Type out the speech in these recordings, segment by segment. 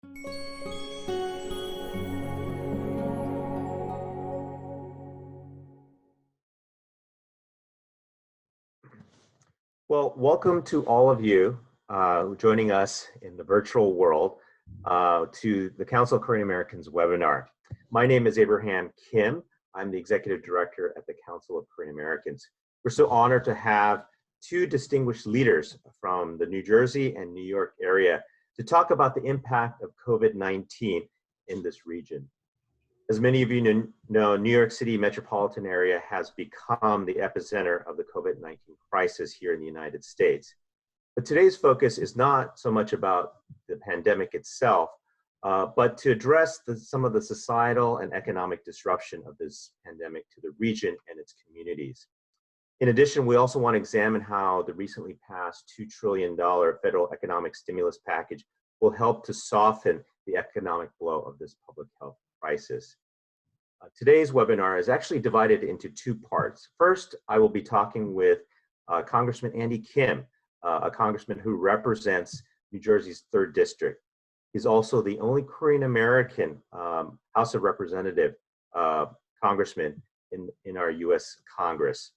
Well, welcome to all of you joining us in the virtual world to the Council of Korean Americans webinar. My name is Abraham Kim. I'm the Executive Director at the Council of Korean Americans. We're so honored to have two distinguished leaders from the New Jersey and New York area to talk about the impact of COVID-19 in this region. As many of you know, New York City metropolitan area has become the epicenter of the COVID-19 crisis here in the United States. But today's focus is not so much about the pandemic itself, but to address some of the societal and economic disruption of this pandemic to the region and its communities. In addition, we also want to examine how the recently passed $2 trillion federal economic stimulus package will help to soften the economic blow of this public health crisis. Today's webinar is actually divided into two parts. First, I will be talking with Congressman Andy Kim, a congressman who represents New Jersey's 3rd District. He's also the only Korean American House of Representative congressman in our U.S. Congress.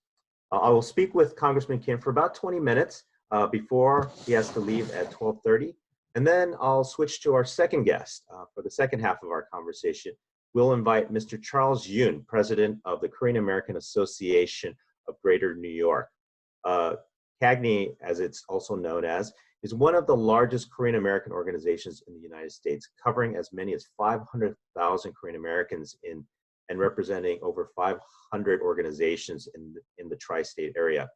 I will speak with Congressman Kim for about 20 minutes before he has to leave at 12:30. And then I'll switch to our second guest for the second half of our conversation. We'll invite Mr. Charles Yoon, President of the Korean American Association of Greater New York. KAAGNY, as it's also known as, is one of the largest Korean American organizations in the United States, covering as many as 500,000 Korean Americans and representing over 500 organizations in the tri-state area.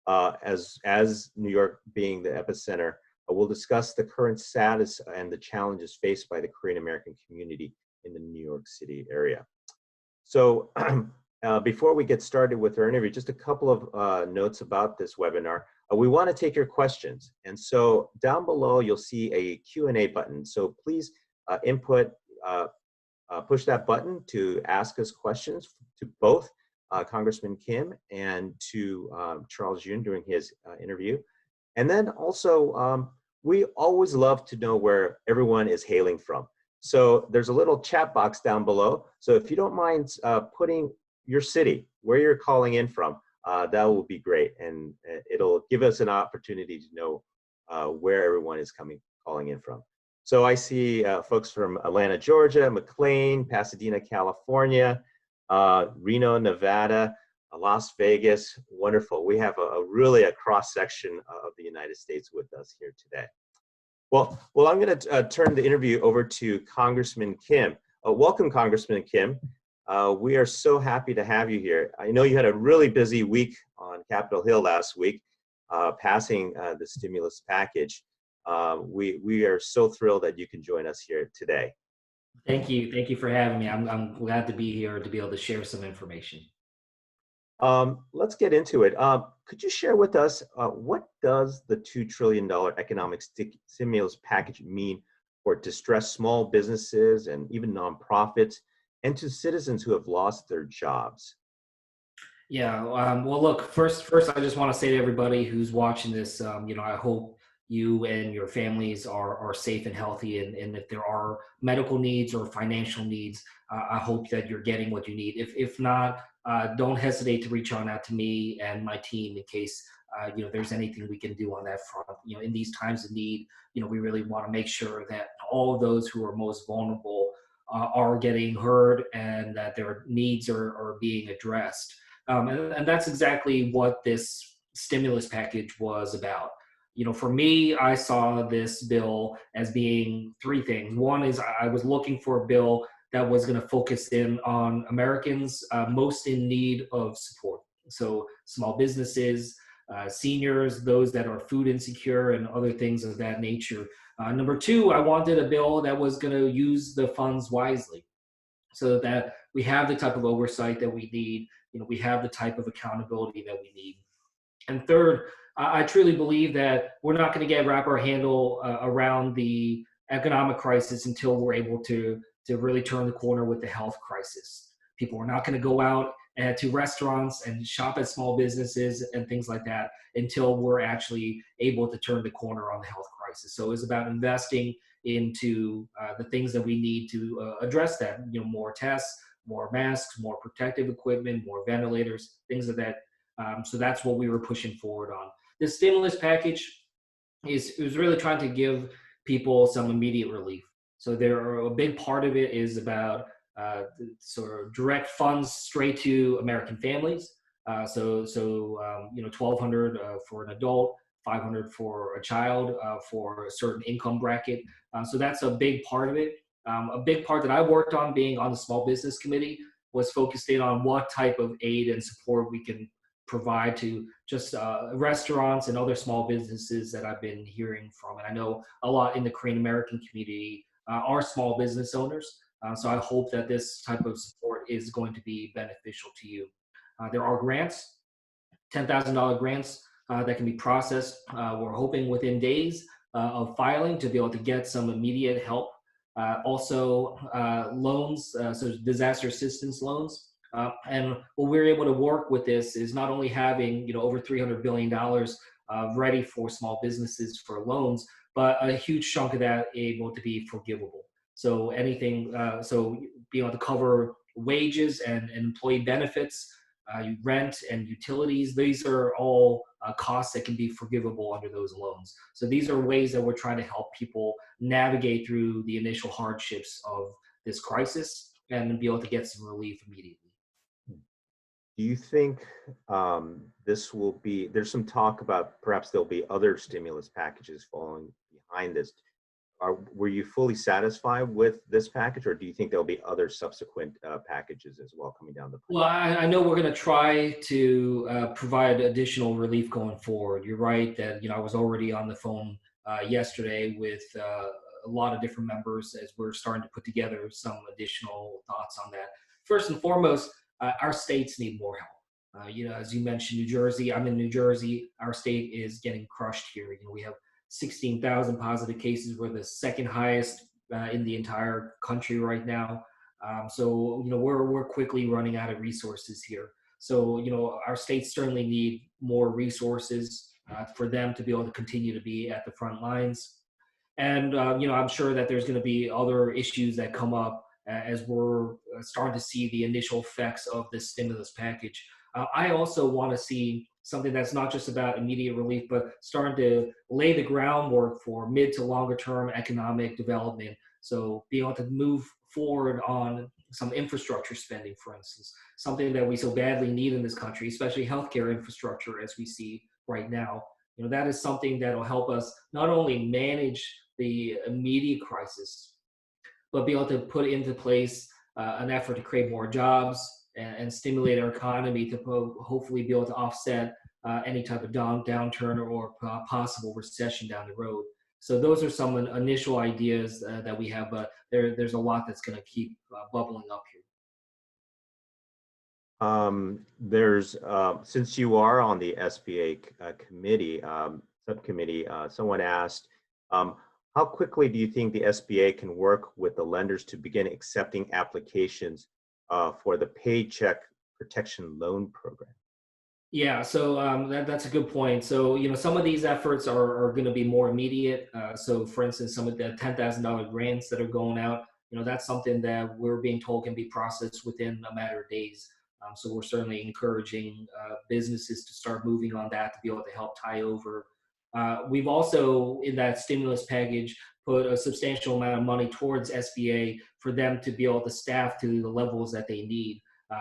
As New York being the epicenter, we'll discuss the current status and the challenges faced by the Korean American community in the New York City area. So before we get started with our interview, just a couple of notes about this webinar. We want to take your questions. And so down below, you'll see a Q&A button. So please push that button to ask us questions to both Congressman Kim and to Charles Yoon during his interview. And then also, we always love to know where everyone is hailing from. So there's a little chat box down below. So if you don't mind putting your city, where you're calling in from, that will be great. And it'll give us an opportunity to know where everyone is calling in from. So I see folks from Atlanta, Georgia, McLean, Pasadena, California, Reno, Nevada, Las Vegas. Wonderful. We have really a cross-section of the United States with us here today. Well, I'm going to turn the interview over to Congressman Kim. Welcome, Congressman Kim. We are so happy to have you here. I know you had a really busy week on Capitol Hill last week, passing the stimulus package. We are so thrilled that you can join us here today. Thank you. Thank you for having me. I'm glad to be here to be able to share some information. Let's get into it. Could you share with us what does the $2 trillion economic stimulus package mean for distressed small businesses and even nonprofits and to citizens who have lost their jobs? Yeah. Well, look, first, I just want to say to everybody who's watching this, I hope you and your families are safe and healthy. And if there are medical needs or financial needs, I hope that you're getting what you need. If not, don't hesitate to reach out to me and my team in case there's anything we can do on that front. In these times of need, we really want to make sure that all of those who are most vulnerable are getting heard and that their needs are being addressed. And that's exactly what this stimulus package was about. For me, I saw this bill as being three things. One is I was looking for a bill that was going to focus in on Americans most in need of support. So small businesses, seniors, those that are food insecure and other things of that nature. Number two, I wanted a bill that was going to use the funds wisely so that we have the type of oversight that we need. We have the type of accountability that we need. And third, I truly believe that we're not going to wrap our handle around the economic crisis until we're able to really turn the corner with the health crisis. People are not going to go out to restaurants and shop at small businesses and things like that until we're actually able to turn the corner on the health crisis. So it's about investing into the things that we need to address that. More tests, more masks, more protective equipment, more ventilators, things of that. So that's what we were pushing forward on. The stimulus package is really trying to give people some immediate relief. So a big part of it is about sort of direct funds straight to American families. So 1,200 for an adult, 500 for a child for a certain income bracket. So that's a big part of it. A big part that I worked on, being on the small business committee, was focused in on what type of aid and support we can provide to just restaurants and other small businesses that I've been hearing from. And I know a lot in the Korean American community are small business owners. So I hope that this type of support is going to be beneficial to you. There are grants, $10,000 grants that can be processed. We're hoping within days of filing to be able to get some immediate help. Also, loans, so disaster assistance loans. And what we're able to work with this is not only having over $300 billion ready for small businesses for loans, but a huge chunk of that able to be forgivable. So anything, so being able to cover wages and employee benefits, rent and utilities, these are all costs that can be forgivable under those loans. So these are ways that we're trying to help people navigate through the initial hardships of this crisis and be able to get some relief immediately. Do you think there's some talk about perhaps there'll be other stimulus packages following behind this. Were you fully satisfied with this package, or do you think there'll be other subsequent packages as well coming down the pipe? Well, I know we're going to try to provide additional relief going forward. You're right that I was already on the phone yesterday with a lot of different members as we're starting to put together some additional thoughts on that. First and foremost, our states need more help. As you mentioned, New Jersey. I'm in New Jersey. Our state is getting crushed here. We have 16,000 positive cases. We're the second highest in the entire country right now. So we're quickly running out of resources here. So our states certainly need more resources for them to be able to continue to be at the front lines. And I'm sure that there's going to be other issues that come up as we're starting to see the initial effects of this stimulus package. I also want to see something that's not just about immediate relief, but starting to lay the groundwork for mid to longer term economic development. So being able to move forward on some infrastructure spending, for instance, something that we so badly need in this country, especially healthcare infrastructure as we see right now. That is something that will help us not only manage the immediate crisis, but be able to put into place an effort to create more jobs and stimulate our economy to hopefully be able to offset any type of downturn or possible recession down the road. So those are some initial ideas that we have, but there's a lot that's going to keep bubbling up here. Since you are on the SBA committee subcommittee, someone asked, how quickly do you think the SBA can work with the lenders to begin accepting applications for the Paycheck Protection Loan Program? Yeah, so that's a good point. So some of these efforts are going to be more immediate. So for instance, some of the $10,000 grants that are going out, that's something that we're being told can be processed within a matter of days. So we're certainly encouraging businesses to start moving on that to be able to help tie over. We've also, in that stimulus package, put a substantial amount of money towards SBA for them to be able to staff to the levels that they need.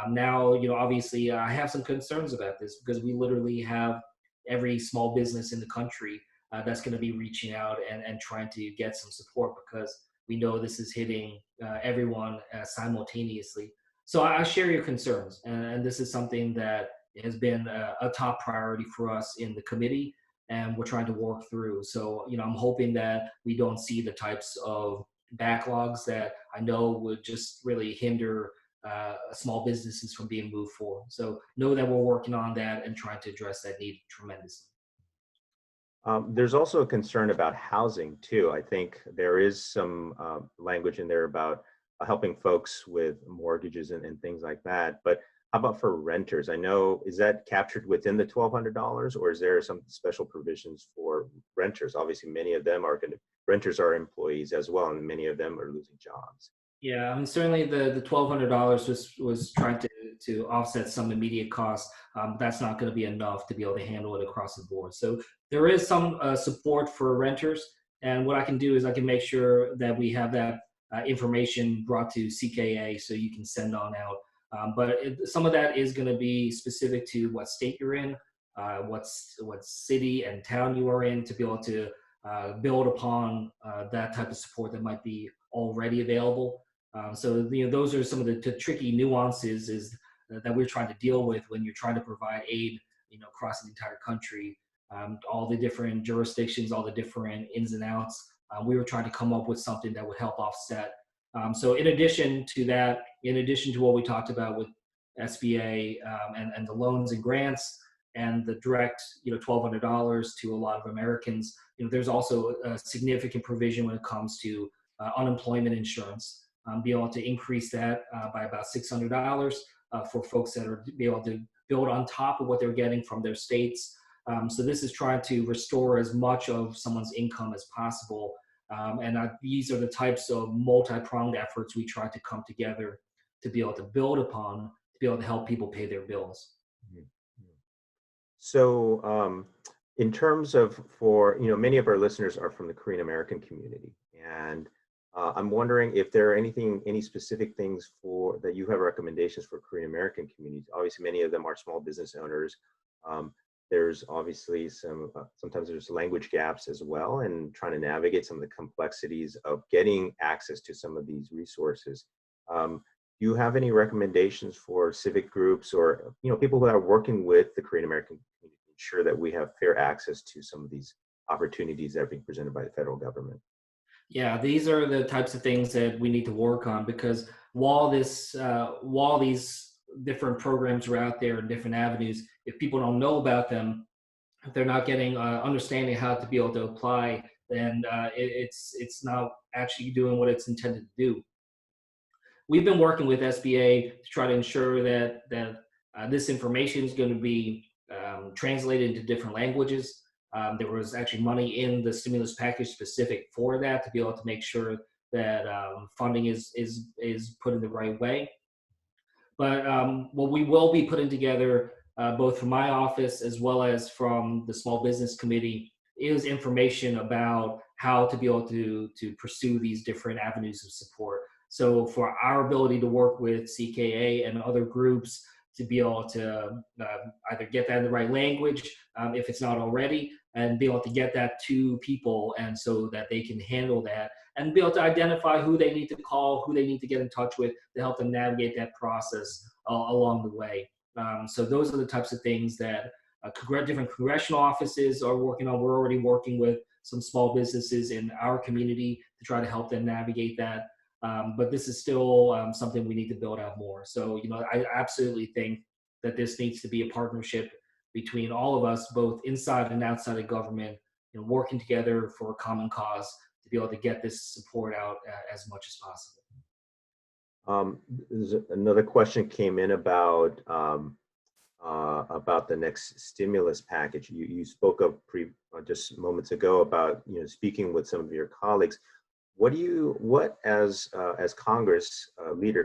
Now, obviously, I have some concerns about this because we literally have every small business in the country that's going to be reaching out and trying to get some support because we know this is hitting everyone simultaneously. So I share your concerns, and this is something that has been a top priority for us in the committee, and we're trying to work through. So, I'm hoping that we don't see the types of backlogs that I know would just really hinder small businesses from being moved forward. So know that we're working on that and trying to address that need tremendously. There's also a concern about housing too. I think there is some language in there about helping folks with mortgages and things like that. But how about for renters? I know, is that captured within the $1,200, or is there some special provisions for renters? Obviously, many of them are going to renters are employees as well, and many of them are losing jobs. Yeah, I mean, certainly the $1,200 was trying to offset some immediate costs. That's not going to be enough to be able to handle it across the board. So there is some support for renters, and what I can do is I can make sure that we have that information brought to CKA so you can send on out. Some of that is going to be specific to what state you're in, what city and town you are in, to be able to build upon that type of support that might be already available. Those are some of the tricky nuances that we're trying to deal with when you're trying to provide aid, across the entire country, all the different jurisdictions, all the different ins and outs. We were trying to come up with something that would help offset. So in addition to that, in addition to what we talked about with SBA and the loans and grants and the direct, $1,200 to a lot of Americans, there's also a significant provision when it comes to unemployment insurance. Be able to increase that by about $600 for folks that are be able to build on top of what they're getting from their states. So this is trying to restore as much of someone's income as possible. These are the types of multi-pronged efforts we try to come together to be able to build upon, to be able to help people pay their bills. So in terms of, many of our listeners are from the Korean American community, and I'm wondering if there are any specific things that you have recommendations for Korean American communities. Obviously, many of them are small business owners. There's obviously sometimes there's language gaps as well, and trying to navigate some of the complexities of getting access to some of these resources. Do you have any recommendations for civic groups or people who are working with the Korean American community to ensure that we have fair access to some of these opportunities that are being presented by the federal government? Yeah, these are the types of things that we need to work on, because while these different programs are out there and different avenues, if people don't know about them, if they're not getting understanding how to be able to apply, then it's not actually doing what it's intended to do. We've been working with SBA to try to ensure that this information is going to be translated into different languages. There was actually money in the stimulus package specific for that, to be able to make sure that funding is put in the right way. But what we will be putting together, both from my office as well as from the Small Business Committee, is information about how to be able to pursue these different avenues of support. So for our ability to work with CKA and other groups to be able to either get that in the right language, if it's not already, and be able to get that to people, and so that they can handle that and be able to identify who they need to call, who they need to get in touch with to help them navigate that process along the way. So those are the types of things that different congressional offices are working on. We're already working with some small businesses in our community to try to help them navigate that. But this is still something we need to build out more. So, I absolutely think that this needs to be a partnership between all of us, both inside and outside of government, working together for a common cause to be able to get this support out as much as possible. Another question came in about the next stimulus package. You spoke of just moments ago about speaking with some of your colleagues. What as Congress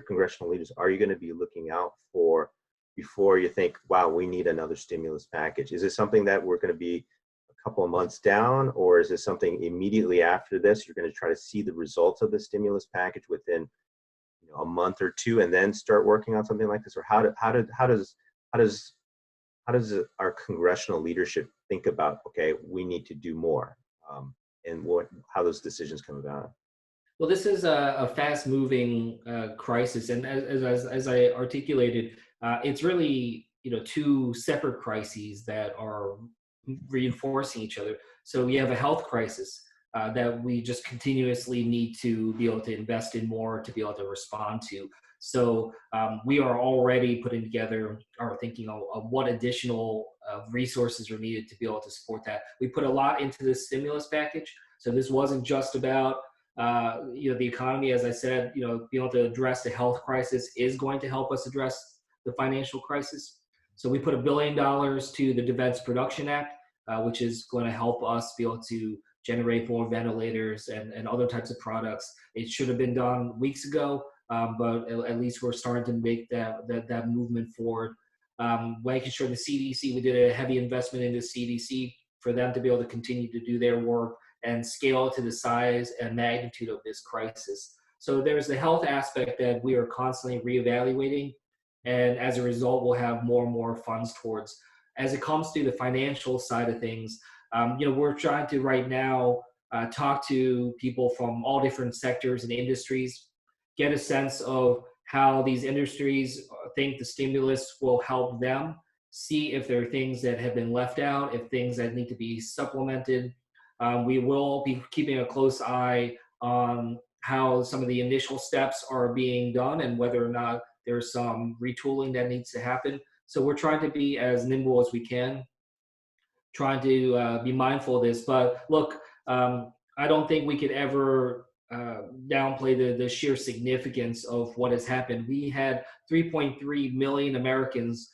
congressional leaders, are you going to be looking out for before you think, wow, we need another stimulus package? Is it something that we're going to be a couple of months down, or is this something immediately after this you're going to try to see the results of the stimulus package within a month or two and then start working on something like this? Or how does our congressional leadership think about, okay, we need to do more, and how those decisions come about? Well, this is a fast-moving crisis, and as I articulated, it's really two separate crises that are reinforcing each other. So we have a health crisis that we just continuously need to be able to invest in more to be able to respond to. So we are already putting together our thinking of what additional resources are needed to be able to support that. We put a lot into this stimulus package, so this wasn't just about the economy. As I said, being able to address the health crisis is going to help us address the financial crisis. So we put $1 billion to the Defense Production Act, which is going to help us be able to generate more ventilators and other types of products. It should have been done weeks ago, but at least we're starting to make that movement forward. Making sure the CDC, we did a heavy investment into CDC for them to be able to continue to do their work and scale to the size and magnitude of this crisis. So there's the health aspect that we are constantly reevaluating, and as a result, we'll have more and more funds towards. As it comes to the financial side of things, we're trying to right now talk to people from all different sectors and industries, get a sense of how these industries think the stimulus will help them, see if there are things that have been left out, if things that need to be supplemented. We will be keeping a close eye on how some of the initial steps are being done and whether or not there's some retooling that needs to happen. So we're trying to be as nimble as we can, trying to be mindful of this. But look, I don't think we could ever downplay the sheer significance of what has happened. We had 3.3 million Americans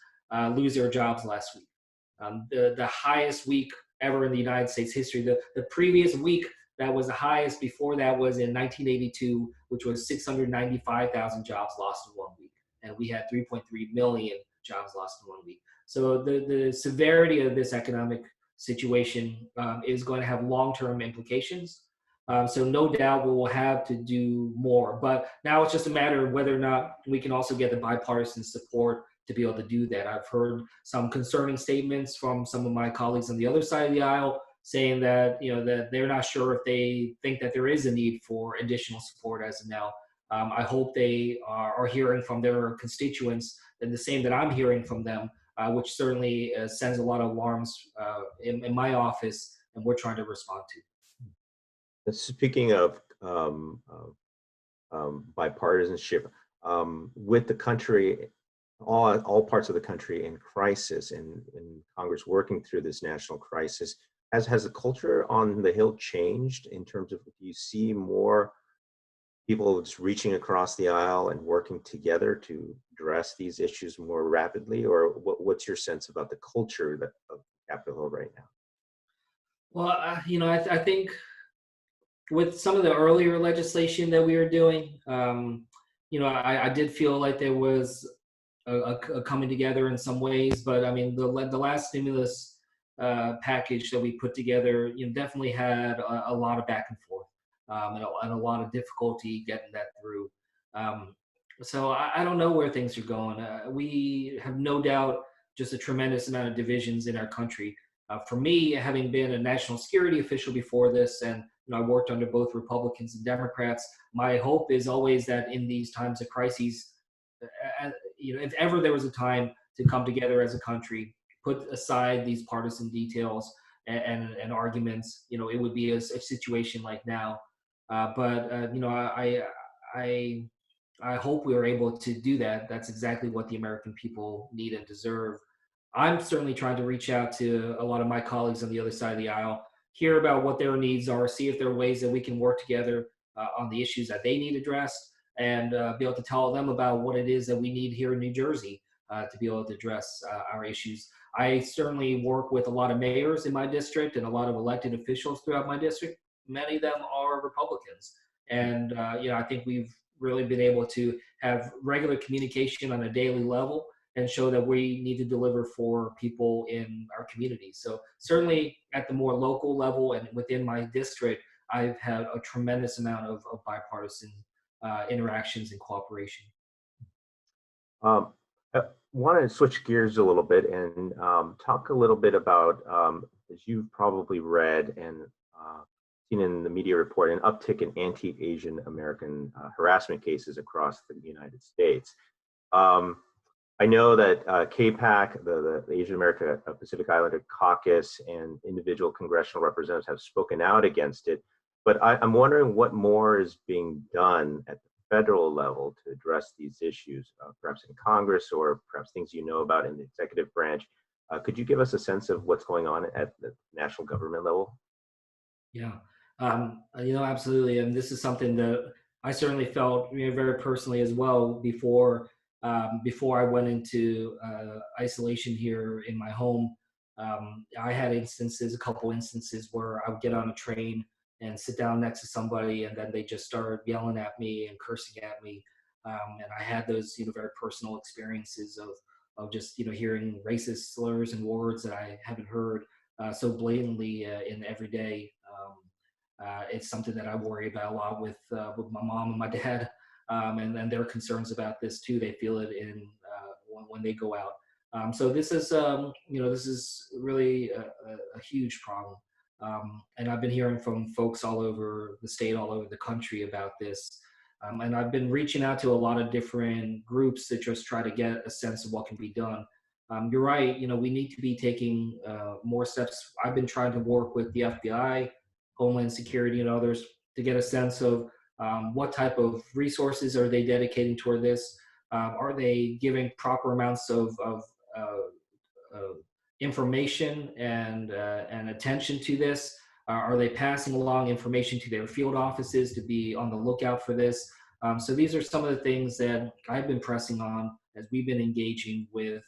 lose their jobs last week, the highest week ever in the United States history. The previous week that was the highest before that was in 1982, which was 695,000 jobs lost in 1 week. And we had 3.3 million jobs lost in 1 week. So the severity of this economic situation is going to have long-term implications. So no doubt we will have to do more. But now it's just a matter of whether or not we can also get the bipartisan support to be able to do that. I've heard some concerning statements from some of my colleagues on the other side of the aisle saying that, that they're not sure if they think that there is a need for additional support as of now. I hope they are hearing from their constituents and the same that I'm hearing from them, which certainly sends a lot of alarms in my office, and we're trying to respond to. Speaking of bipartisanship, with the country, all parts of the country in crisis, and Congress working through this national crisis, has the culture on the Hill changed in terms of, do you see more people just reaching across the aisle and working together to address these issues more rapidly? Or what's your sense about the culture of Capitol Hill right now? Well, I think with some of the earlier legislation that we were doing, I did feel like there was a coming together in some ways. But I mean, the last stimulus package that we put together, definitely had a lot of back and forth and a lot of difficulty getting that through. So I don't know where things are going. We have no doubt just a tremendous amount of divisions in our country. For me, having been a national security official before this, and I worked under both Republicans and Democrats, my hope is always that in these times of crises, if ever there was a time to come together as a country, put aside these partisan details and arguments, it would be a situation like now. I hope we are able to do that. That's exactly what the American people need and deserve. I'm certainly trying to reach out to a lot of my colleagues on the other side of the aisle, hear about what their needs are, see if there are ways that we can work together on the issues that they need addressed, and be able to tell them about what it is that we need here in New Jersey to be able to address our issues. I certainly work with a lot of mayors in my district and a lot of elected officials throughout my district. Many of them are Republicans. And, I think we've really been able to have regular communication on a daily level and show that we need to deliver for people in our communities. So certainly at the more local level and within my district, I've had a tremendous amount of bipartisan interactions and cooperation. I want to switch gears a little bit and talk a little bit about, as you've probably read and seen in the media report, an uptick in anti-Asian American harassment cases across the United States. I know that KAAGNY, the Asian America Pacific Islander Caucus, and individual congressional representatives have spoken out against it, but I'm wondering what more is being done at the federal level to address these issues, perhaps in Congress or perhaps things about in the executive branch. Could you give us a sense of what's going on at the national government level? Yeah, absolutely. And this is something that I certainly felt very personally as well before I went into isolation here in my home. I had a couple instances where I would get on a train and sit down next to somebody, and then they just started yelling at me and cursing at me. And I had those, very personal experiences of just, hearing racist slurs and words that I haven't heard so blatantly in everyday. It's something that I worry about a lot with my mom and my dad, and their concerns about this too. They feel it in when they go out. So this is, this is really a huge problem. And I've been hearing from folks all over the state, all over the country about this. And I've been reaching out to a lot of different groups to just try to get a sense of what can be done. You're right. We need to be taking more steps. I've been trying to work with the FBI, Homeland Security, and others to get a sense of what type of resources are they dedicating toward this. Are they giving proper amounts of information and attention to this? Are they passing along information to their field offices to be on the lookout for this? So these are some of the things that I've been pressing on as we've been engaging with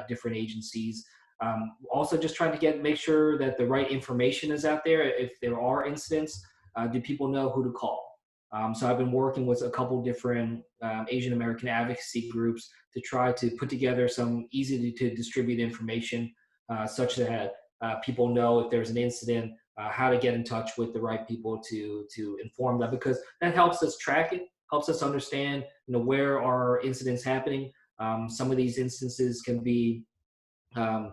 different agencies. Also, just trying to make sure that the right information is out there. If there are incidents, do people know who to call? So I've been working with a couple different Asian American advocacy groups to try to put together some easy to distribute information such that people know if there's an incident, how to get in touch with the right people to inform them, because that helps us track it, helps us understand where are incidents happening. Some of these instances can be kind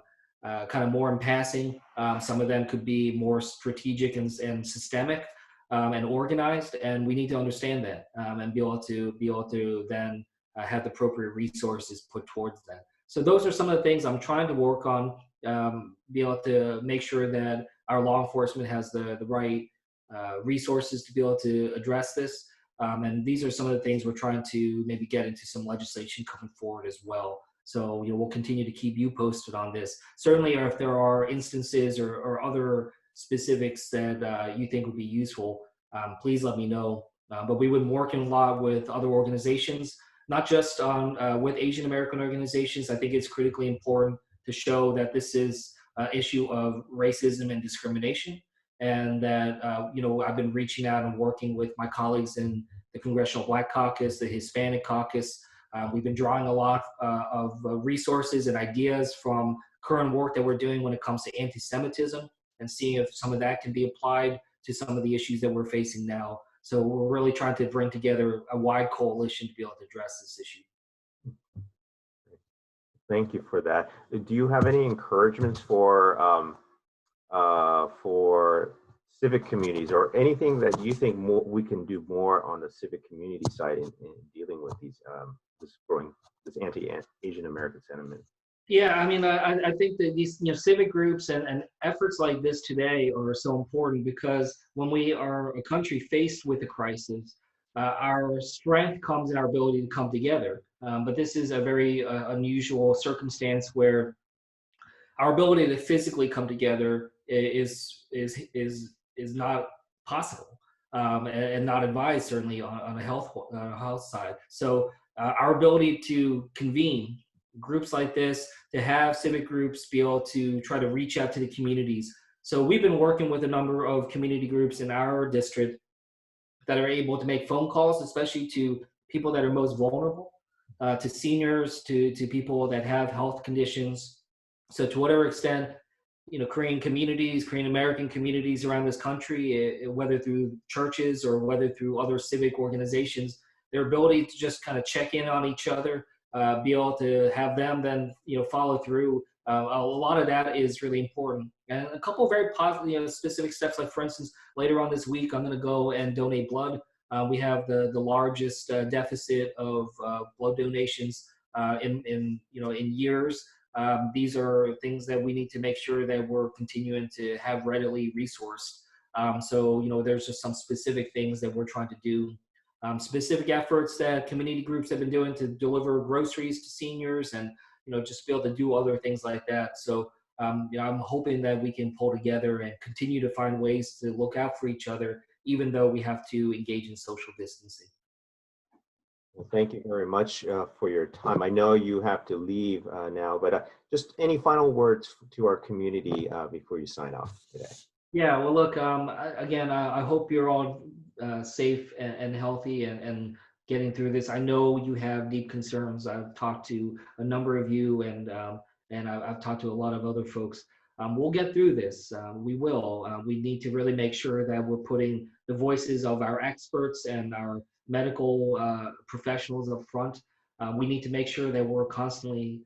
of more in passing. Some of them could be more strategic and systemic and organized, and we need to understand that and be able to then have the appropriate resources put towards that. So those are some of the things I'm trying to work on. Be able to make sure that our law enforcement has the right resources to be able to address this. And these are some of the things we're trying to maybe get into some legislation coming forward as well. So we'll continue to keep you posted on this. Certainly, or if there are instances or other specifics that you think would be useful, please let me know. But we've been working a lot with other organizations, not just on with Asian American organizations. I think it's critically important to show that this is an issue of racism and discrimination, and that I've been reaching out and working with my colleagues in the Congressional Black Caucus, the Hispanic Caucus. We've been drawing a lot of resources and ideas from current work that we're doing when it comes to anti-Semitism, and seeing if some of that can be applied to some of the issues that we're facing now. So we're really trying to bring together a wide coalition to be able to address this issue. Thank you for that. Do you have any encouragements for civic communities, or anything that you think we can do more on the civic community side in dealing with these this anti-Asian American sentiment? Yeah, I mean, I think that these civic groups and efforts like this today are so important, because when we are a country faced with a crisis, our strength comes in our ability to come together. But this is a very unusual circumstance where our ability to physically come together is not possible, and not advised, certainly on a health side. So our ability to convene groups like this, to have civic groups be able to try to reach out to the communities. So we've been working with a number of community groups in our district that are able to make phone calls, especially to people that are most vulnerable, to seniors, to people that have health conditions. So to whatever extent, Korean communities, Korean American communities around this country, whether through churches or whether through other civic organizations, their ability to just kind of check in on each other, be able to have them then follow through. A lot of that is really important, and a couple of very positive, specific steps. Like, for instance, later on this week, I'm going to go and donate blood. We have the largest deficit of blood donations in years. These are things that we need to make sure that we're continuing to have readily resourced. So there's just some specific things that we're trying to do. Specific efforts that community groups have been doing to deliver groceries to seniors, and just be able to do other things like that. So I'm hoping that we can pull together and continue to find ways to look out for each other, even though we have to engage in social distancing. Well, thank you very much for your time. I know you have to leave now, but just any final words to our community before you sign off today. Yeah, well, look, again, I hope you're all safe and healthy and getting through this. I know you have deep concerns. I've talked to a number of you, and I've talked to a lot of other folks. We'll get through this. We will. We need to really make sure that we're putting the voices of our experts and our medical professionals up front. We need to make sure that we're constantly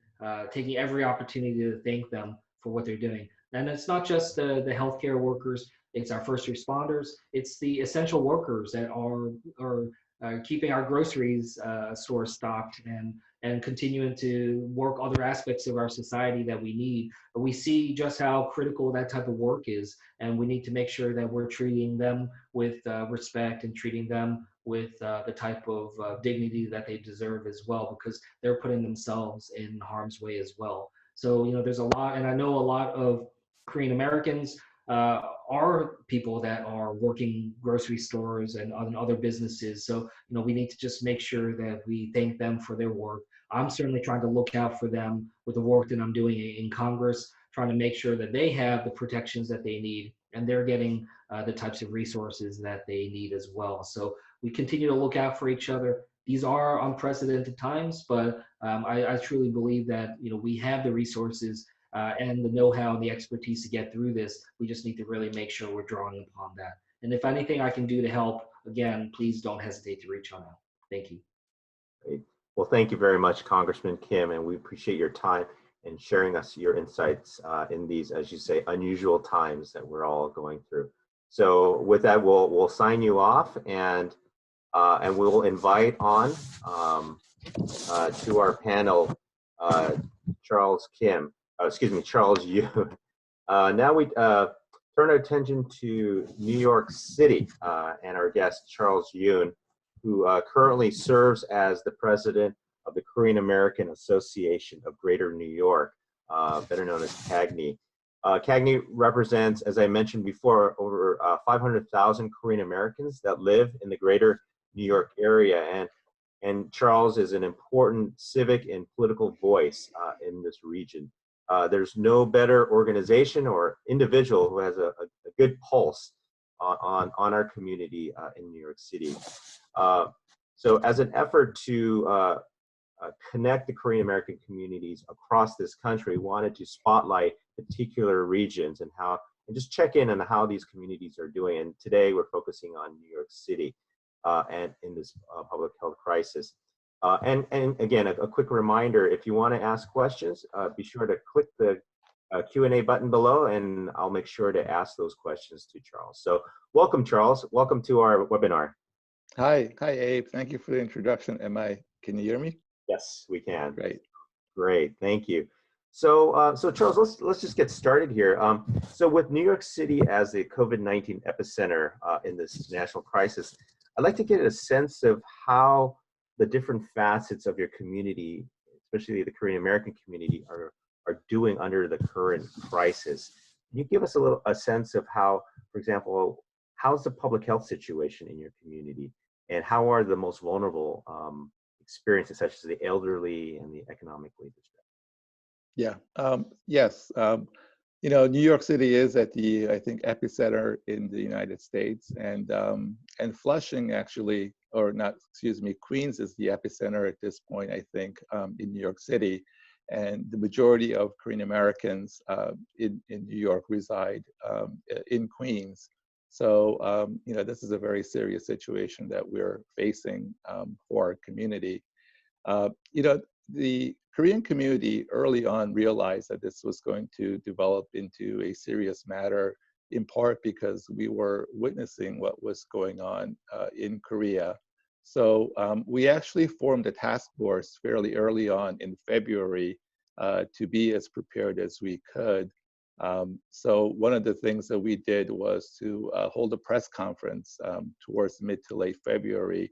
taking every opportunity to thank them for what they're doing. And it's not just the healthcare workers, it's our first responders, it's the essential workers that are keeping our groceries stores stocked and continuing to work other aspects of our society that we need. But we see just how critical that type of work is, and we need to make sure that we're treating them with respect and treating them with the type of dignity that they deserve as well, because they're putting themselves in harm's way as well. So, there's a lot, and I know a lot of Korean Americans are people that are working grocery stores and other businesses. So, we need to just make sure that we thank them for their work. I'm certainly trying to look out for them with the work that I'm doing in Congress, trying to make sure that they have the protections that they need and they're getting the types of resources that they need as well. So we continue to look out for each other. These are unprecedented times, but I truly believe that we have the resources and the know-how and the expertise to get through this. We just need to really make sure we're drawing upon that. And if anything I can do to help, again, please don't hesitate to reach on out. Thank you. Great. Well, thank you very much, Congressman Kim, and we appreciate your time and sharing us your insights in these, as you say, unusual times that we're all going through. So with that, we'll sign you off, and we'll invite on to our panel Charles Yoon. Now we turn our attention to New York City and our guest, Charles Yoon, who currently serves as the president of the Korean American Association of Greater New York, better known as KAAGNY. KAAGNY represents, as I mentioned before, over 500,000 Korean Americans that live in the greater New York area. And Charles is an important civic and political voice in this region. There's no better organization or individual who has a good pulse on our community in New York City. So as an effort to connect the Korean American communities across this country, we wanted to spotlight particular regions and just check in on how these communities are doing. And today we're focusing on New York City and in this public health crisis. And again, a quick reminder, if you want to ask questions, be sure to click the Q&A button below, and I'll make sure to ask those questions to Charles. So welcome, Charles. Welcome to our webinar. Hi, Abe. Thank you for the introduction. Can you hear me? Yes, we can. Great. Thank you. So, Charles, let's just get started here. So with New York City as the COVID-19 epicenter in this national crisis, I'd like to get a sense of how the different facets of your community, especially the Korean American community, are doing under the current crisis. Can you give us a sense of how, for example, how's the public health situation in your community, and how are the most vulnerable experiences, such as the elderly and the economically distressed? Yeah. Yes. New York City is at the, I think, epicenter in the United States, and Flushing actually, or not, excuse me, Queens is the epicenter at this point, I think, in New York City, and the majority of Korean Americans in New York reside in Queens. So, this is a very serious situation that we're facing for our community. The Korean community early on realized that this was going to develop into a serious matter, in part because we were witnessing what was going on in Korea. So we actually formed a task force fairly early on in February to be as prepared as we could. So one of the things that we did was to hold a press conference towards mid to late February,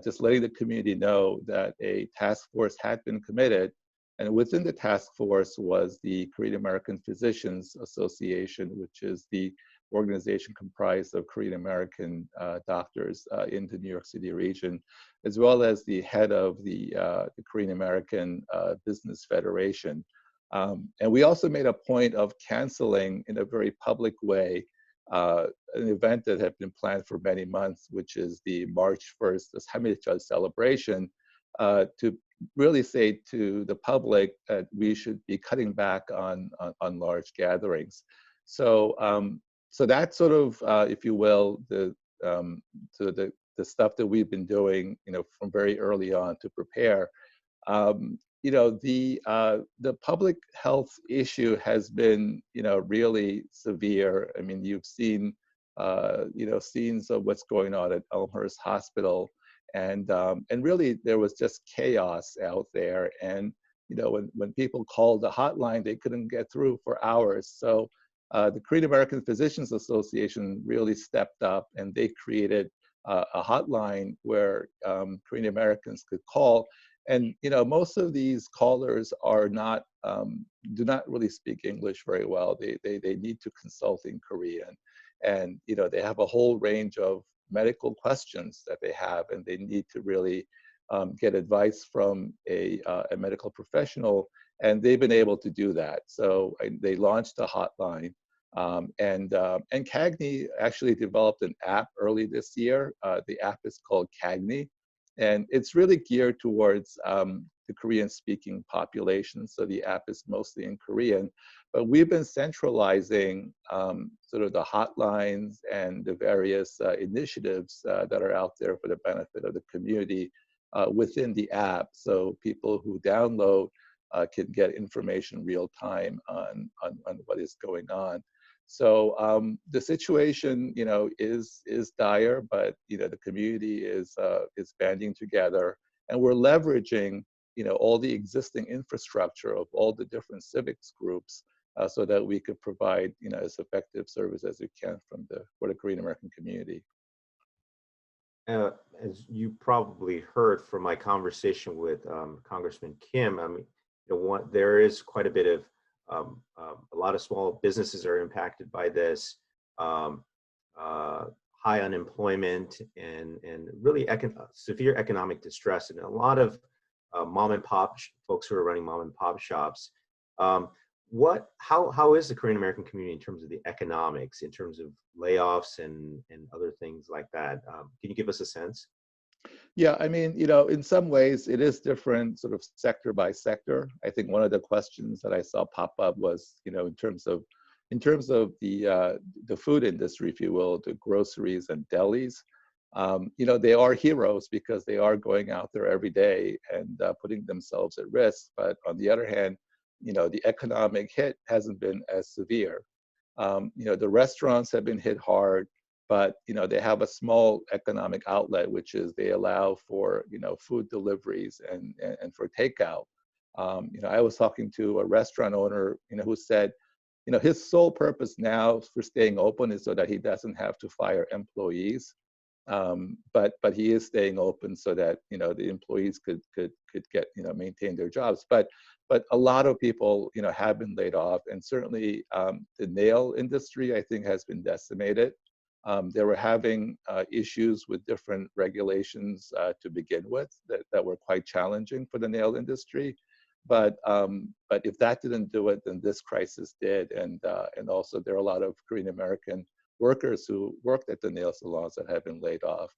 just letting the community know that a task force had been committed. And within the task force was the Korean American Physicians Association, which is the organization comprised of Korean American doctors in the New York City region, as well as the head of the Korean American Business Federation. And we also made a point of canceling in a very public way an event that had been planned for many months, which is the March 1st, the Samiljeol celebration, to really say to the public that we should be cutting back on large gatherings. So, so that's sort of, if you will, the stuff that we've been doing, from very early on to prepare. The public health issue has been, really severe. I mean, you've seen, scenes of what's going on at Elmhurst Hospital, and really there was just chaos out there. And when people called the hotline, they couldn't get through for hours. So the Korean American Physicians Association really stepped up, and they created a hotline where Korean Americans could call. And most of these callers are not do not really speak English very well. They need to consult in Korean, and they have a whole range of medical questions that they have, and they need to really get advice from a medical professional, and they've been able to do that. So they launched a hotline, and KAAGNY actually developed an app early this year. The app is called KAAGNY. And it's really geared towards the Korean-speaking population. So the app is mostly in Korean. But we've been centralizing sort of the hotlines and the various initiatives that are out there for the benefit of the community within the app. So people who download can get information real time on what is going on. So the situation, is dire, but the community is banding together, and we're leveraging, all the existing infrastructure of all the different civics groups, so that we could provide, as effective service as we can for the Korean American community. As you probably heard from my conversation with Congressman Kim, I mean, there is quite a bit of a lot of small businesses are impacted by this, high unemployment and really severe economic distress, and a lot of mom and pop folks who are running mom and pop shops. How is the Korean American community in terms of the economics, in terms of layoffs and other things like that? Can you give us a sense? Yeah, I mean, in some ways it is different sort of sector by sector. I think one of the questions that I saw pop up was, in terms of the food industry, if you will, the groceries and delis, they are heroes because they are going out there every day and putting themselves at risk. But on the other hand, the economic hit hasn't been as severe. The restaurants have been hit hard, but they have a small economic outlet, which is they allow for food deliveries and for takeout. I was talking to a restaurant owner who said his sole purpose now for staying open is so that he doesn't have to fire employees, but he is staying open so that the employees could get maintain their jobs. But a lot of people have been laid off, and certainly the nail industry, I think, has been decimated. They were having issues with different regulations to begin with that were quite challenging for the nail industry. But if that didn't do it, then this crisis did. And also there are a lot of Korean American workers who worked at the nail salons that have been laid off.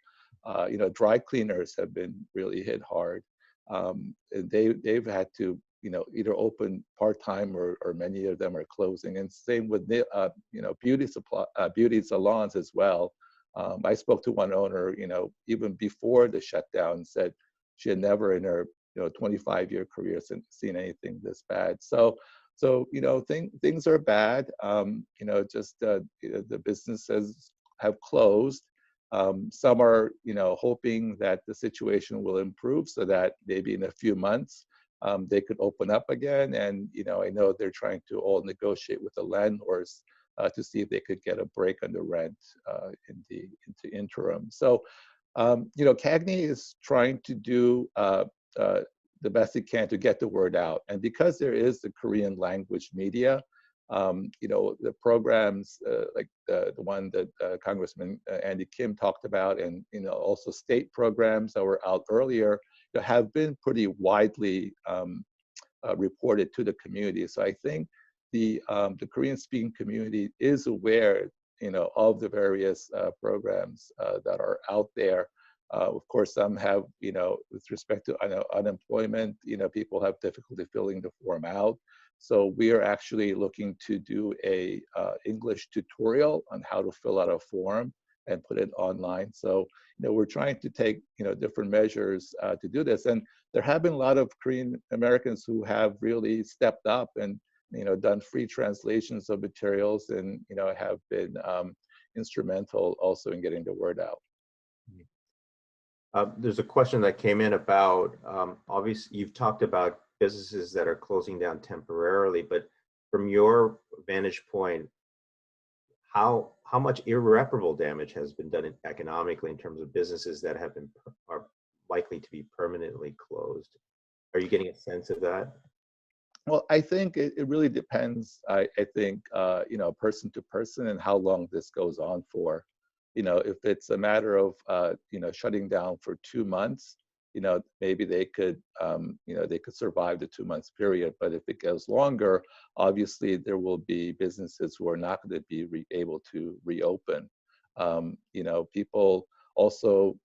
Dry cleaners have been really hit hard. They've had to either open part-time or many of them are closing. And same with beauty salons as well. I spoke to one owner, even before the shutdown, said she had never in her 25-year career seen anything this bad. So things are bad. The businesses have closed. Some are hoping that the situation will improve so that maybe in a few months they could open up again. And I know they're trying to all negotiate with the landlords to see if they could get a break on the rent in the interim. So KAAGNY is trying to do the best it can to get the word out. And because there is the Korean language media, The programs like the one that Congressman Andy Kim talked about, and also state programs that were out earlier, have been pretty widely reported to the community. So I think the Korean-speaking community is aware, of the various programs that are out there. Of course, some have, with respect to unemployment, people have difficulty filling the form out. So we are actually looking to do a English tutorial on how to fill out a form and put it online. So, we're trying to take, different measures to do this. And there have been a lot of Korean Americans who have really stepped up and, done free translations of materials and, have been instrumental also in getting the word out. There's a question that came in about, obviously, you've talked about businesses that are closing down temporarily, but from your vantage point, how much irreparable damage has been done economically in terms of businesses that are likely to be permanently closed? Are you getting a sense of that? Well, I think it really depends, I think, person to person and how long this goes on for. If it's a matter of, shutting down for 2 months, maybe they could, they could survive the 2 months period. But if it goes longer, obviously there will be businesses who are not going to be able to reopen. People also,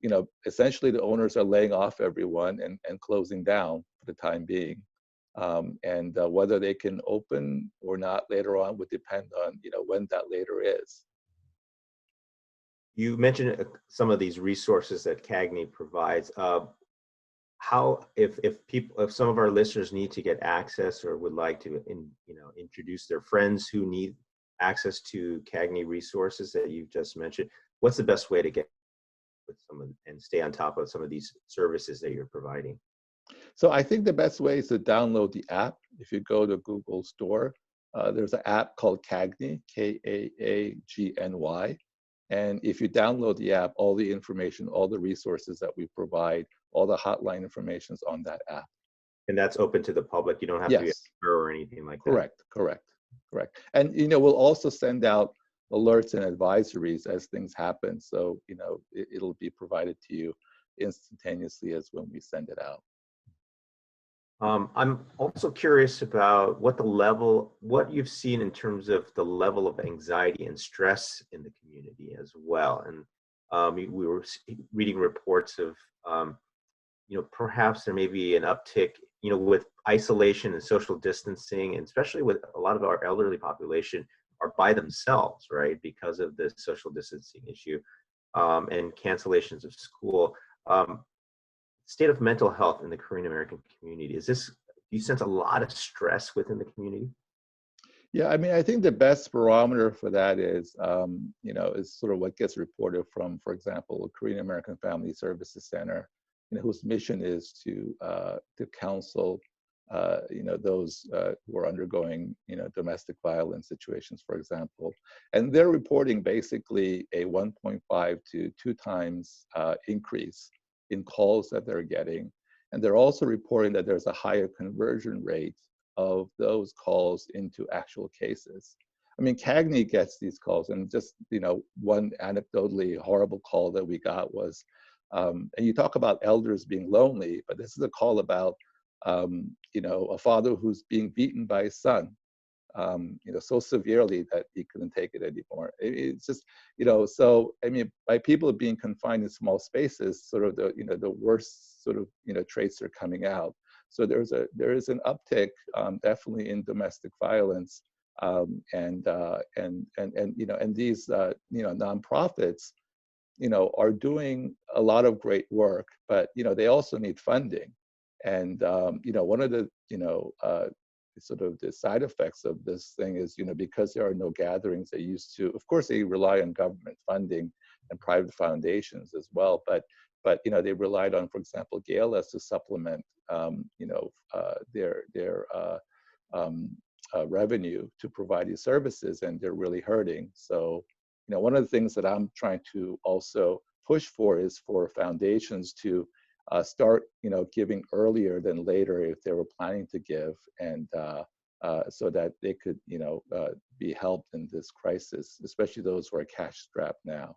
essentially the owners are laying off everyone and closing down for the time being. And whether they can open or not later on would depend on, when that later is. You mentioned some of these resources that KAAGNY provides. How, if some of our listeners need to get access or would like to, introduce their friends who need access to KAAGNY resources that you've just mentioned, what's the best way to get with and stay on top of some of these services that you're providing? So I think the best way is to download the app. If you go to Google Store, there's an app called KAAGNY, KAAGNY. And if you download the app, all the information, all the resources that we provide, all the hotline information is on that app. And that's open to the public. You don't have to be a member or anything like that. Correct. And we'll also send out alerts and advisories as things happen. So it'll be provided to you instantaneously as when we send it out. I'm also curious about what you've seen in terms of the level of anxiety and stress in the community as well. And we were reading reports of, perhaps there may be an uptick, with isolation and social distancing, and especially with a lot of our elderly population are by themselves, right, because of the social distancing issue, and cancellations of school. State of mental health in the Korean American community, do you sense a lot of stress within the community? Yeah, I mean, I think the best barometer for that is, is sort of what gets reported from, for example, Korean American Family Services Center, whose mission is to counsel, those who are undergoing, domestic violence situations, for example. And they're reporting basically a 1.5 to 2 times increase in calls that they're getting. And they're also reporting that there's a higher conversion rate of those calls into actual cases. I mean, KAAGNY gets these calls, and just, one anecdotally horrible call that we got was, and you talk about elders being lonely, but this is a call about, a father who's being beaten by his son, so severely that he couldn't take it anymore. It's just, so, I mean, by people being confined in small spaces, sort of the worst sort of, traits are coming out. So there is an uptick, definitely in domestic violence, and these, nonprofits, are doing a lot of great work, but, they also need funding. And, one of the, sort of the side effects of this thing is, because there are no gatherings, they used to, of course, they rely on government funding and private foundations as well, but they relied on, for example, GALAs to supplement, their revenue to provide these services, and they're really hurting. So, one of the things that I'm trying to also push for is for foundations to start, giving earlier than later if they were planning to give, and so that they could, be helped in this crisis, especially those who are cash strapped now.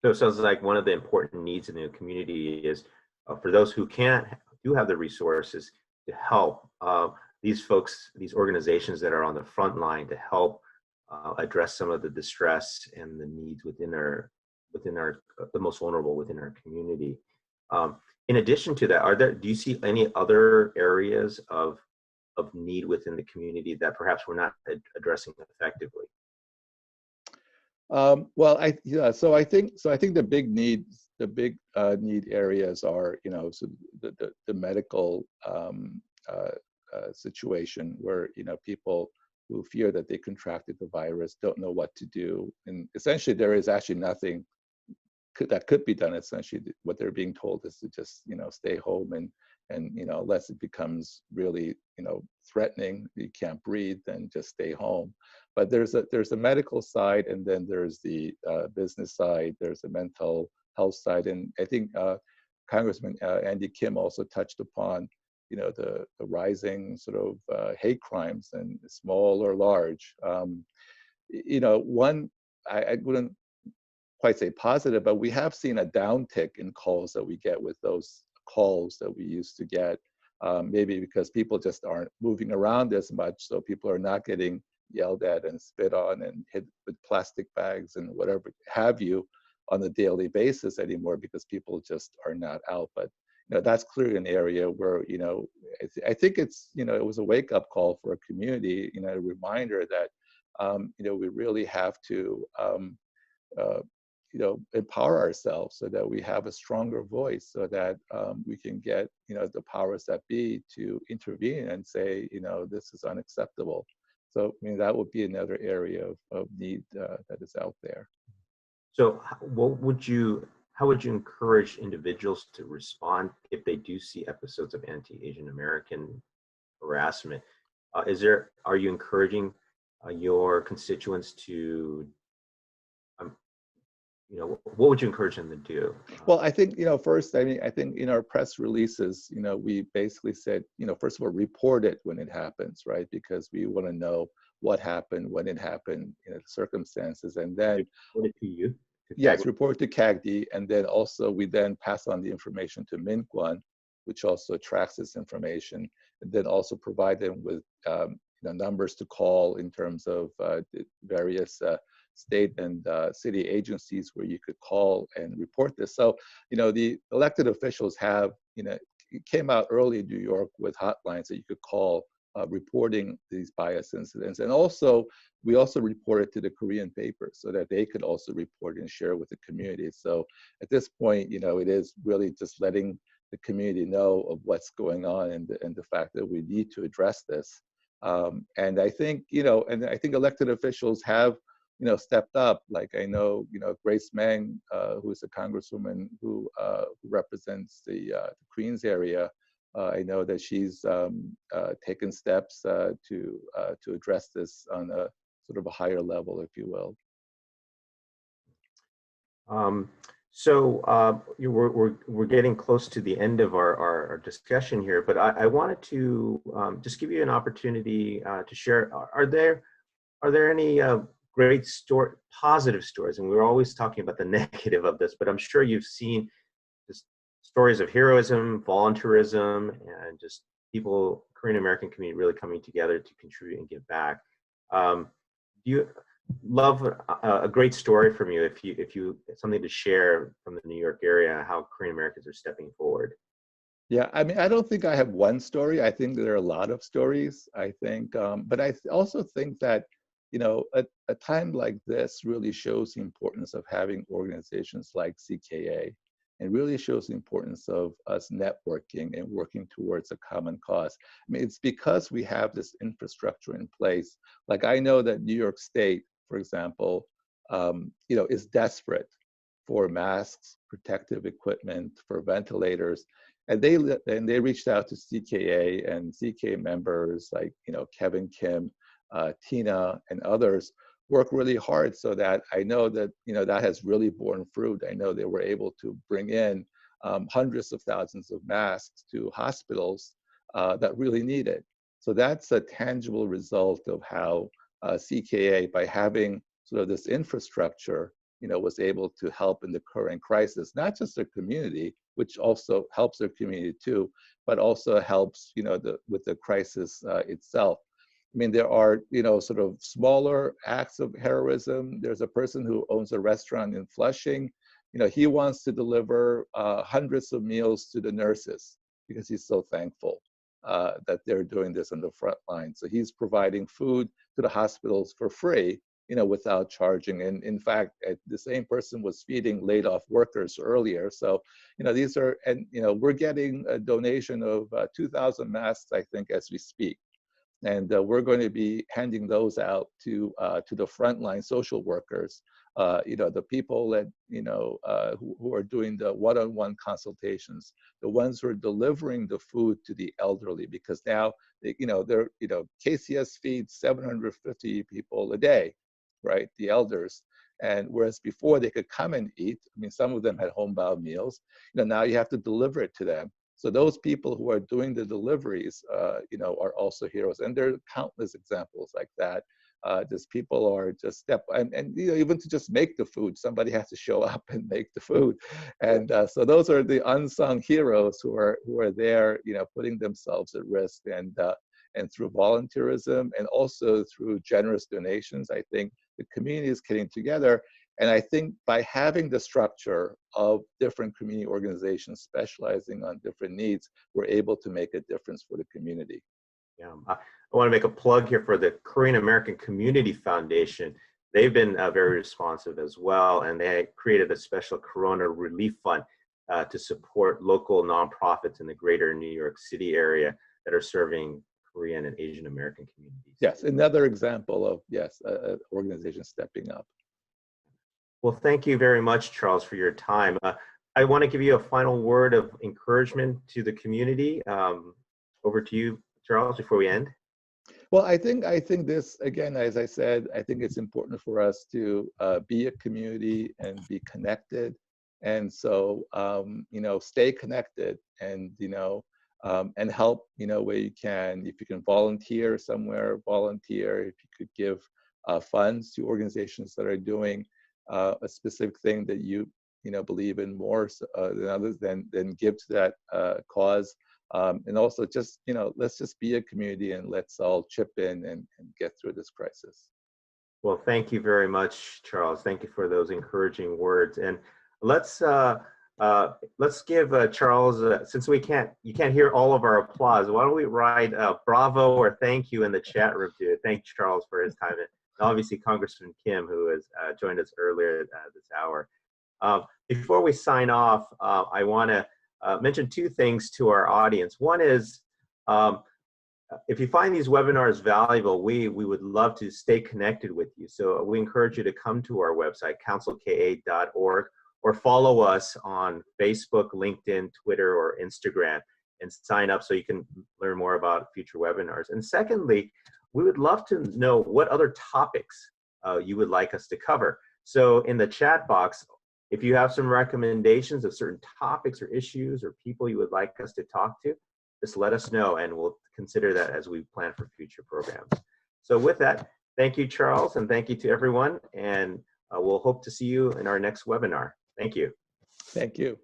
So it sounds like one of the important needs in the community is for those who do have the resources to help these folks, these organizations that are on the front line to help address some of the distress and the needs within our the most vulnerable within our community. In addition to that, do you see any other areas of need within the community that perhaps we're not addressing effectively? Well, so I think the big need areas are, so the medical situation where, people who fear that they contracted the virus don't know what to do, and essentially there is actually nothing that could be done. Essentially, what they're being told is to just, stay home and unless it becomes really, threatening, you can't breathe, then just stay home. But there's a medical side, and then there's the business side. There's a mental health side, and I think Congressman Andy Kim also touched upon, the rising sort of hate crimes, and small or large. One, I wouldn't quite say positive, but we have seen a downtick in calls that we get with those calls that we used to get, maybe because people just aren't moving around as much, so people are not getting yelled at and spit on and hit with plastic bags and whatever have you on a daily basis anymore, because people just are not out. But that's clearly an area where, I think it's, it was a wake-up call for a community, a reminder that we really have to empower ourselves so that we have a stronger voice, so that we can get, the powers that be to intervene and say, this is unacceptable. So, that would be another area of need that is out there. So how would you encourage individuals to respond if they do see episodes of anti-Asian American harassment? Are you encouraging your constituents to what would you encourage them to do? Well, I think, first, I think in our press releases, we basically said, first of all, report it when it happens, right? Because we want to know what happened, when it happened, the circumstances, and then report it to you. Yes, report to KAAGNY, and then also we then pass on the information to Minkwon, which also tracks this information, and then also provide them with numbers to call in terms of the various state and city agencies where you could call and report this. So, the elected officials have, it came out early in New York with hotlines that you could call reporting these bias incidents. And also, we also reported to the Korean papers so that they could also report and share with the community. So at this point, it is really just letting the community know of what's going on, and the fact that we need to address this. And I think, I think elected officials have, stepped up. Like I know, Grace Meng, who is a congresswoman who represents the Queens area. I know that she's taken steps to address this on a sort of a higher level, if you will. We're getting close to the end of our discussion here, but I wanted to just give you an opportunity to share. Are there any great positive stories? And we're always talking about the negative of this, but I'm sure you've seen just stories of heroism, volunteerism, and just people, Korean American community really coming together to contribute and give back. Do you love a great story from you, if you something to share from the New York area, how Korean Americans are stepping forward? Yeah, I don't think I have one story. I think there are a lot of stories. I think, but I also think that, a time like this really shows the importance of having organizations like CKA, and really shows the importance of us networking and working towards a common cause. It's because we have this infrastructure in place. Like I know that New York State, for example, is desperate for masks, protective equipment, for ventilators, and they reached out to CKA, and CKA members like Kevin Kim, Tina, and others work really hard, so that I know that that has really borne fruit. I know they were able to bring in hundreds of thousands of masks to hospitals that really need it. So that's a tangible result of how CKA, by having sort of this infrastructure, was able to help in the current crisis, not just their community, which also helps their community too, but also helps, with the crisis itself. I mean, there are, sort of smaller acts of heroism. There's a person who owns a restaurant in Flushing. He wants to deliver hundreds of meals to the nurses because he's so thankful that they're doing this on the front line. So he's providing food to the hospitals for free, without charging. And in fact, the same person was feeding laid off workers earlier. So, these are, and, we're getting a donation of 2,000 masks, I think, as we speak. And we're going to be handing those out to the frontline social workers, the people that, who are doing the one-on-one consultations, the ones who are delivering the food to the elderly, because now, KCS feeds 750 people a day, right? The elders. And whereas before they could come and eat, I mean, some of them had homebound meals, now you have to deliver it to them. So those people who are doing the deliveries, are also heroes. And there are countless examples like that. Just people are just even to just make the food, somebody has to show up and make the food. And so those are the unsung heroes who are there, putting themselves at risk. And through volunteerism and also through generous donations, I think the community is getting together. And I think by having the structure of different community organizations specializing on different needs, we're able to make a difference for the community. Yeah, I want to make a plug here for the Korean American Community Foundation. They've been very responsive as well, and they created a special Corona Relief Fund to support local nonprofits in the greater New York City area that are serving Korean and Asian American communities. Yes, another example of, organizations stepping up. Well, thank you very much, Charles, for your time. I want to give you a final word of encouragement to the community. Over to you, Charles, before we end. Well, I think this, again, as I said, I think it's important for us to be a community and be connected. And so, stay connected and, and help, where you can. If you can volunteer somewhere, volunteer. If you could give funds to organizations that are doing a specific thing that you believe in more than others, then give to that cause. And also just, let's just be a community and let's all chip in and get through this crisis. Well, thank you very much, Charles. Thank you for those encouraging words. And let's give Charles, since you can't hear all of our applause, why don't we write bravo or thank you in the chat room to thank Charles for his time. And obviously Congressman Kim, who has joined us earlier this hour. Before we sign off, I want to mention two things to our audience. One is, if you find these webinars valuable, we would love to stay connected with you. So we encourage you to come to our website, councilka.org, or follow us on Facebook, LinkedIn, Twitter, or Instagram, and sign up so you can learn more about future webinars. And secondly, we would love to know what other topics you would like us to cover. So in the chat box, if you have some recommendations of certain topics or issues or people you would like us to talk to, just let us know and we'll consider that as we plan for future programs. So with that, thank you, Charles, and thank you to everyone. And we'll hope to see you in our next webinar. Thank you. Thank you.